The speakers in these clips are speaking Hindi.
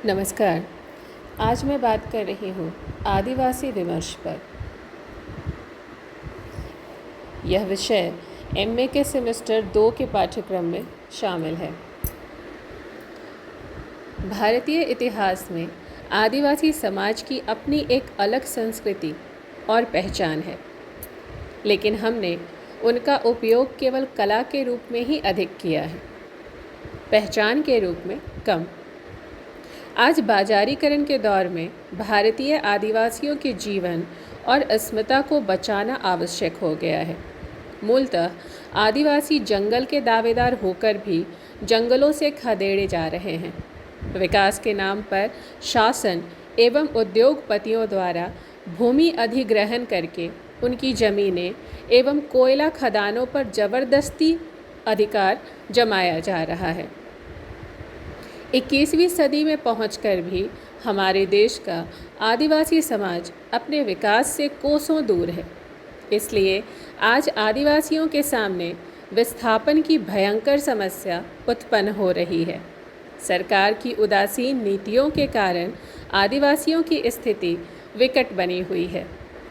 नमस्कार। आज मैं बात कर रही हूँ आदिवासी विमर्श पर। यह विषय एमए के सेमेस्टर 2 के पाठ्यक्रम में शामिल है। भारतीय इतिहास में आदिवासी समाज की अपनी एक अलग संस्कृति और पहचान है, लेकिन हमने उनका उपयोग केवल कला के रूप में ही अधिक किया है, पहचान के रूप में कम। आज बाजारीकरण के दौर में भारतीय आदिवासियों के जीवन और अस्मिता को बचाना आवश्यक हो गया है। मूलतः आदिवासी जंगल के दावेदार होकर भी जंगलों से खदेड़े जा रहे हैं। विकास के नाम पर शासन एवं उद्योगपतियों द्वारा भूमि अधिग्रहण करके उनकी ज़मीनें एवं कोयला खदानों पर ज़बरदस्ती अधिकार जमाया जा रहा है। 21वीं सदी में पहुंचकर भी हमारे देश का आदिवासी समाज अपने विकास से कोसों दूर है। इसलिए आज आदिवासियों के सामने विस्थापन की भयंकर समस्या उत्पन्न हो रही है। सरकार की उदासीन नीतियों के कारण आदिवासियों की स्थिति विकट बनी हुई है।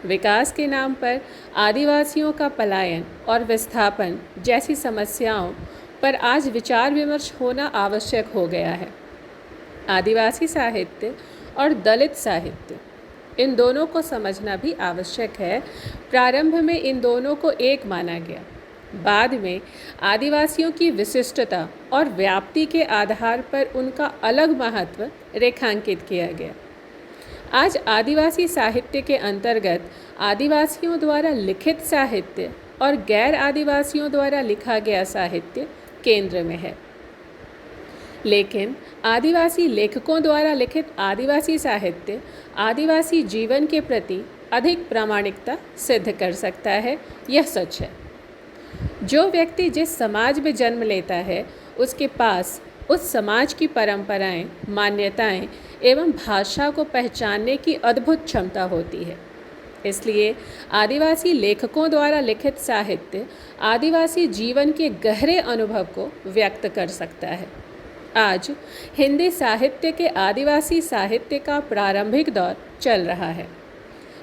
विकास के नाम पर आदिवासियों का पलायन और विस्थापन जैसी समस्याओं पर आज विचार विमर्श होना आवश्यक हो गया है। आदिवासी साहित्य और दलित साहित्य, इन दोनों को समझना भी आवश्यक है। प्रारंभ में इन दोनों को एक माना गया, बाद में आदिवासियों की विशिष्टता और व्याप्ति के आधार पर उनका अलग महत्व रेखांकित किया गया। आज आदिवासी साहित्य के अंतर्गत आदिवासियों द्वारा लिखित साहित्य और गैर आदिवासियों द्वारा लिखा गया साहित्य केंद्र में है। लेकिन आदिवासी लेखकों द्वारा लिखित आदिवासी साहित्य आदिवासी जीवन के प्रति अधिक प्रामाणिकता सिद्ध कर सकता है, यह सच है। जो व्यक्ति जिस समाज में जन्म लेता है, उसके पास उस समाज की परंपराएं, मान्यताएं एवं भाषा को पहचानने की अद्भुत क्षमता होती है। इसलिए आदिवासी लेखकों द्वारा लिखित साहित्य आदिवासी जीवन के गहरे अनुभव को व्यक्त कर सकता है। आज हिंदी साहित्य के आदिवासी साहित्य का प्रारंभिक दौर चल रहा है।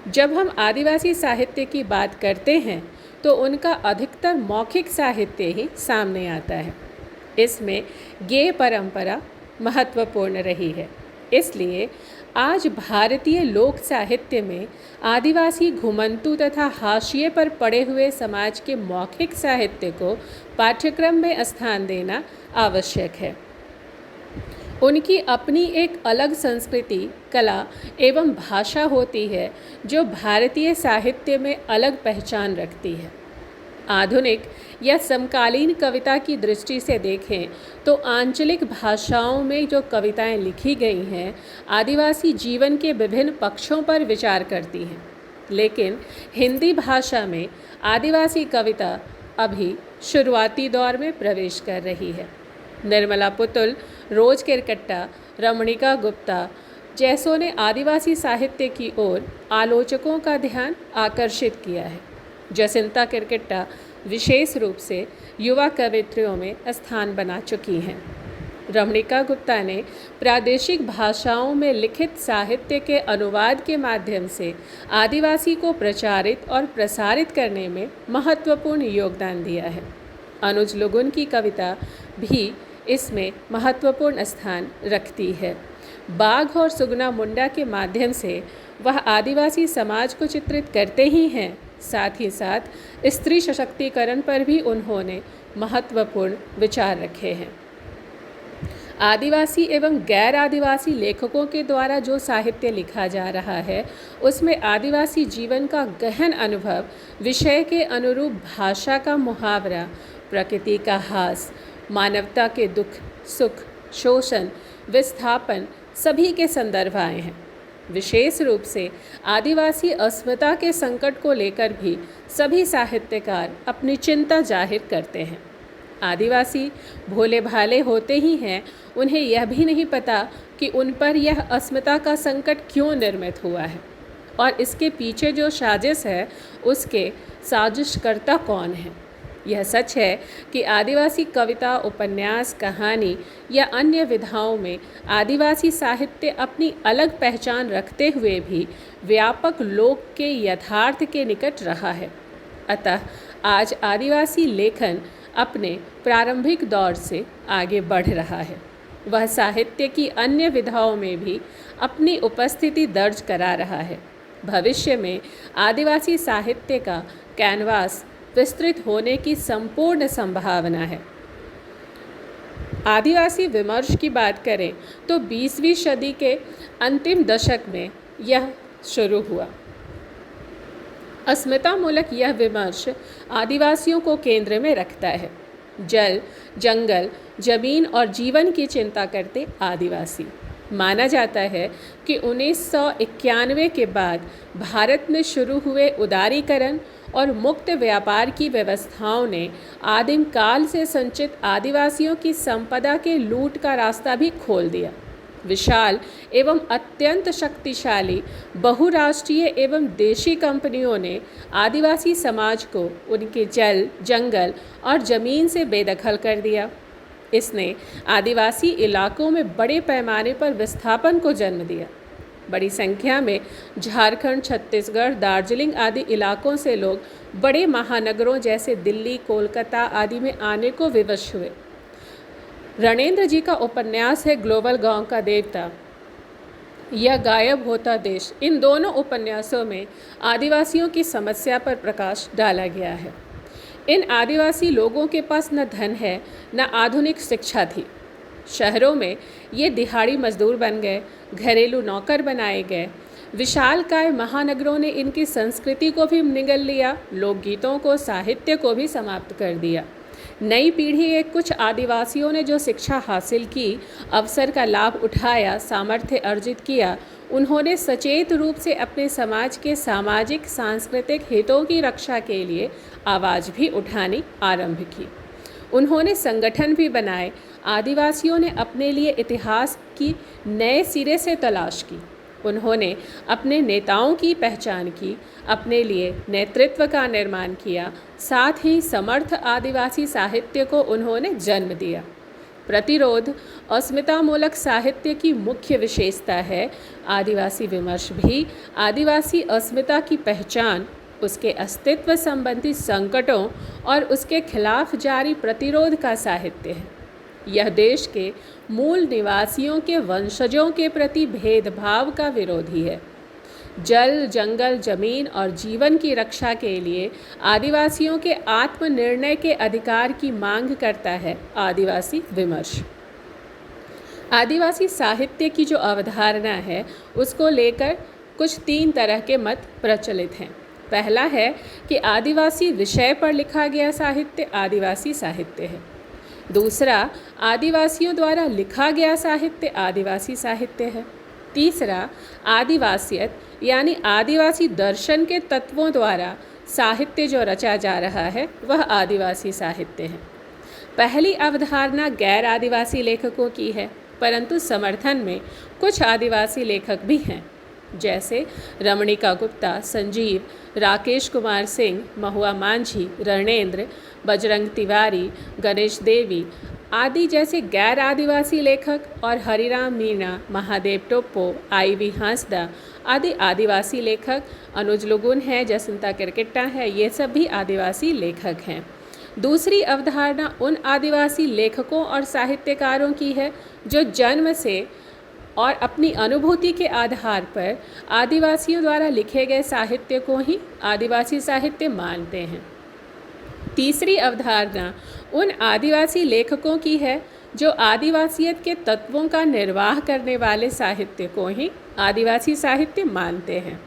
जब हम आदिवासी साहित्य की बात करते हैं तो उनका अधिकतर मौखिक साहित्य ही सामने आता है। इसमें गेय परंपरा महत्वपूर्ण रही है। इसलिए आज भारतीय लोक साहित्य में आदिवासी घुमंतू तथा हाशिए पर पड़े हुए समाज के मौखिक साहित्य को पाठ्यक्रम में स्थान देना आवश्यक है। उनकी अपनी एक अलग संस्कृति, कला एवं भाषा होती है जो भारतीय साहित्य में अलग पहचान रखती है। आधुनिक या समकालीन कविता की दृष्टि से देखें तो आंचलिक भाषाओं में जो कविताएं लिखी गई हैं, आदिवासी जीवन के विभिन्न पक्षों पर विचार करती हैं। लेकिन हिंदी भाषा में आदिवासी कविता अभी शुरुआती दौर में प्रवेश कर रही है। निर्मला पुतुल, रोज केरकट्टा, रमणिका गुप्ता जैसों ने आदिवासी साहित्य की ओर आलोचकों का ध्यान आकर्षित किया है। जसिंता केरकट्टा विशेष रूप से युवा कवित्रियों में स्थान बना चुकी हैं। रमणिका गुप्ता ने प्रादेशिक भाषाओं में लिखित साहित्य के अनुवाद के माध्यम से आदिवासी को प्रचारित और प्रसारित करने में महत्वपूर्ण योगदान दिया है। अनुज लुगुन की कविता भी इसमें महत्वपूर्ण स्थान रखती है। बाघ और सुगना मुंडा के माध्यम से वह आदिवासी समाज को चित्रित करते ही हैं, साथ ही साथ स्त्री सशक्तिकरण पर भी उन्होंने महत्वपूर्ण विचार रखे हैं। आदिवासी एवं गैर आदिवासी लेखकों के द्वारा जो साहित्य लिखा जा रहा है, उसमें आदिवासी जीवन का गहन अनुभव, विषय के अनुरूप भाषा का मुहावरा, प्रकृति का हास, मानवता के दुख, सुख, शोषण, विस्थापन सभी के संदर्भ आए हैं। विशेष रूप से आदिवासी अस्मिता के संकट को लेकर भी सभी साहित्यकार अपनी चिंता जाहिर करते हैं। आदिवासी भोले भाले होते ही हैं, उन्हें यह भी नहीं पता कि उन पर यह अस्मिता का संकट क्यों निर्मित हुआ है और इसके पीछे जो साजिश है उसके साजिशकर्ता कौन हैं। यह सच है कि आदिवासी कविता, उपन्यास, कहानी या अन्य विधाओं में आदिवासी साहित्य अपनी अलग पहचान रखते हुए भी व्यापक लोक के यथार्थ के निकट रहा है। अतः आज आदिवासी लेखन अपने प्रारंभिक दौर से आगे बढ़ रहा है। वह साहित्य की अन्य विधाओं में भी अपनी उपस्थिति दर्ज करा रहा है। भविष्य में आदिवासी साहित्य का कैनवास विस्तृत होने की संपूर्ण संभावना है। आदिवासी विमर्श की बात करें तो 20वीं सदी के अंतिम दशक में यह शुरू हुआ। अस्मितामूलक यह विमर्श आदिवासियों को केंद्र में रखता है। जल, जंगल, जमीन और जीवन की चिंता करते आदिवासी। माना जाता है कि 1991 के बाद भारत में शुरू हुए उदारीकरण और मुक्त व्यापार की व्यवस्थाओं ने आदिम काल से संचित आदिवासियों की संपदा के लूट का रास्ता भी खोल दिया। विशाल एवं अत्यंत शक्तिशाली बहुराष्ट्रीय एवं देशी कंपनियों ने आदिवासी समाज को उनके जल, जंगल और ज़मीन से बेदखल कर दिया। इसने आदिवासी इलाकों में बड़े पैमाने पर विस्थापन को जन्म दिया। बड़ी संख्या में झारखंड, छत्तीसगढ़, दार्जिलिंग आदि इलाकों से लोग बड़े महानगरों जैसे दिल्ली, कोलकाता आदि में आने को विवश हुए। रणेंद्र जी का उपन्यास है ग्लोबल गांव का देवता या गायब होता देश। इन दोनों उपन्यासों में आदिवासियों की समस्या पर प्रकाश डाला गया है। इन आदिवासी लोगों के पास न धन है न आधुनिक शिक्षा थी। शहरों में ये दिहाड़ी मजदूर बन गए, घरेलू नौकर बनाए गए। विशालकाय महानगरों ने इनकी संस्कृति को भी निगल लिया, लोकगीतों को, साहित्य को भी समाप्त कर दिया। नई पीढ़ी के कुछ आदिवासियों ने जो शिक्षा हासिल की, अवसर का लाभ उठाया, सामर्थ्य अर्जित किया, उन्होंने सचेत रूप से अपने समाज के सामाजिक सांस्कृतिक हितों की रक्षा के लिए आवाज़ भी उठानी आरंभ की। उन्होंने संगठन भी बनाए। आदिवासियों ने अपने लिए इतिहास की नए सिरे से तलाश की। उन्होंने अपने नेताओं की पहचान की, अपने लिए नेतृत्व का निर्माण किया। साथ ही समर्थ आदिवासी साहित्य को उन्होंने जन्म दिया। प्रतिरोध अस्मितामूलक साहित्य की मुख्य विशेषता है। आदिवासी विमर्श भी आदिवासी अस्मिता की पहचान, उसके अस्तित्व संबंधी संकटों और उसके खिलाफ जारी प्रतिरोध का साहित्य है। यह देश के मूल निवासियों के वंशजों के प्रति भेदभाव का विरोधी है। जल, जंगल, जमीन और जीवन की रक्षा के लिए आदिवासियों के आत्मनिर्णय के अधिकार की मांग करता है आदिवासी विमर्श। आदिवासी साहित्य की जो अवधारणा है, उसको लेकर कुछ 3 तरह के मत प्रचलित हैं। पहला है कि आदिवासी विषय पर लिखा गया साहित्य आदिवासी साहित्य है। दूसरा, आदिवासियों द्वारा लिखा गया साहित्य आदिवासी साहित्य है। तीसरा, आदिवासियत यानी आदिवासी दर्शन के तत्वों द्वारा साहित्य जो रचा जा रहा है, वह आदिवासी साहित्य है। पहली अवधारणा गैर आदिवासी लेखकों की है, परंतु समर्थन में कुछ आदिवासी लेखक भी हैं, जैसे रमणिका गुप्ता, संजीव, राकेश कुमार सिंह, महुआ मांझी, रणेंद्र, बजरंग तिवारी, गणेश देवी आदि जैसे गैर आदिवासी लेखक, और हरिराम मीणा, महादेव टोप्पो, आई.वी. हांसदा आदि आदिवासी लेखक, अनुज लुगुन है, जसंता किरकिट्टा है, ये सब भी आदिवासी लेखक हैं। दूसरी अवधारणा उन आदिवासी लेखकों और साहित्यकारों की है जो जन्म से और अपनी अनुभूति के आधार पर आदिवासियों द्वारा लिखे गए साहित्य को ही आदिवासी साहित्य मानते हैं। तीसरी अवधारणा उन आदिवासी लेखकों की है जो आदिवासियत के तत्वों का निर्वाह करने वाले साहित्य को ही आदिवासी साहित्य मानते हैं।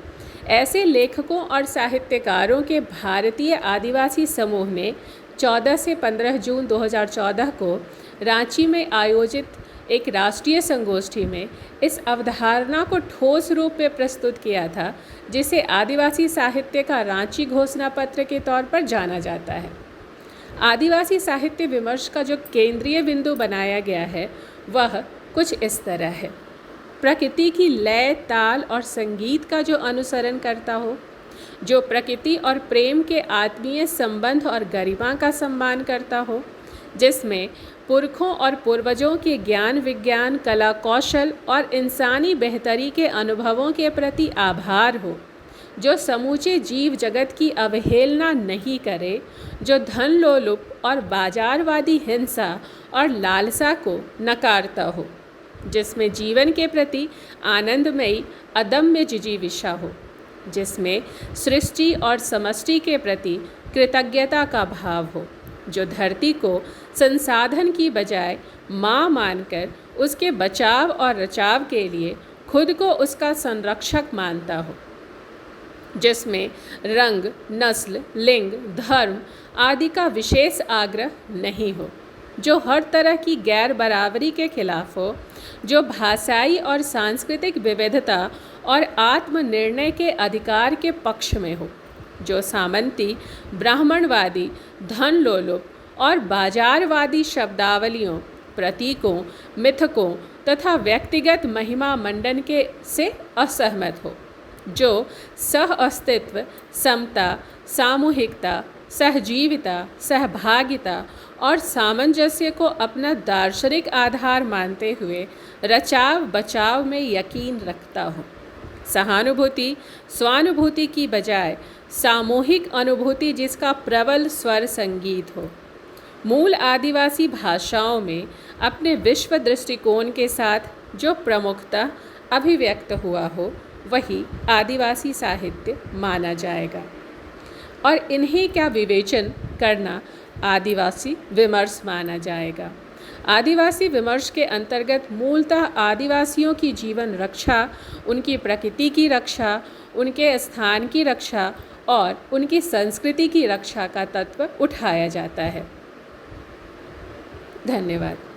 ऐसे लेखकों और साहित्यकारों के भारतीय आदिवासी समूह ने 14 से 15 जून 2014 को रांची में आयोजित एक राष्ट्रीय संगोष्ठी में इस अवधारणा को ठोस रूप में प्रस्तुत किया था, जिसे आदिवासी साहित्य का रांची घोषणा पत्र के तौर पर जाना जाता है। आदिवासी साहित्य विमर्श का जो केंद्रीय बिंदु बनाया गया है, वह कुछ इस तरह है। प्रकृति की लय, ताल और संगीत का जो अनुसरण करता हो, जो प्रकृति और प्रेम के आत्मीय संबंध और गरिमा का सम्मान करता हो, जिसमें पुरखों और पूर्वजों के ज्ञान विज्ञान कला कौशल और इंसानी बेहतरी के अनुभवों के प्रति आभार हो, जो समूचे जीव जगत की अवहेलना नहीं करे, जो धन लोलुप और बाजारवादी हिंसा और लालसा को नकारता हो, जिसमें जीवन के प्रति आनंदमयी अदम्य जिजीविषा हो, जिसमें सृष्टि और समष्टि के प्रति कृतज्ञता का भाव हो, जो धरती को संसाधन की बजाय माँ मानकर उसके बचाव और रचाव के लिए खुद को उसका संरक्षक मानता हो, जिसमें रंग नस्ल लिंग धर्म आदि का विशेष आग्रह नहीं हो, जो हर तरह की गैर बराबरी के खिलाफ हो, जो भाषाई और सांस्कृतिक विविधता और आत्मनिर्णय के अधिकार के पक्ष में हो, जो सामंती ब्राह्मणवादी धन लोलुप और बाजारवादी शब्दावलियों प्रतीकों मिथकों तथा व्यक्तिगत महिमा मंडन के से असहमत हो, जो सह अस्तित्व समता सामूहिकता सहजीविता सहभागिता और सामंजस्य को अपना दार्शनिक आधार मानते हुए रचाव बचाव में यकीन रखता हो। सहानुभूति स्वानुभूति की बजाय सामूहिक अनुभूति जिसका प्रबल स्वर संगीत हो। मूल आदिवासी भाषाओं में अपने विश्व दृष्टिकोण के साथ जो प्रमुखता अभिव्यक्त हुआ हो वही आदिवासी साहित्य माना जाएगा, और इन्हीं का विवेचन करना आदिवासी विमर्श माना जाएगा। आदिवासी विमर्श के अंतर्गत मूलतः आदिवासियों की जीवन रक्षा, उनकी प्रकृति की रक्षा, उनके स्थान की रक्षा और उनकी संस्कृति की रक्षा का तत्व उठाया जाता है। धन्यवाद।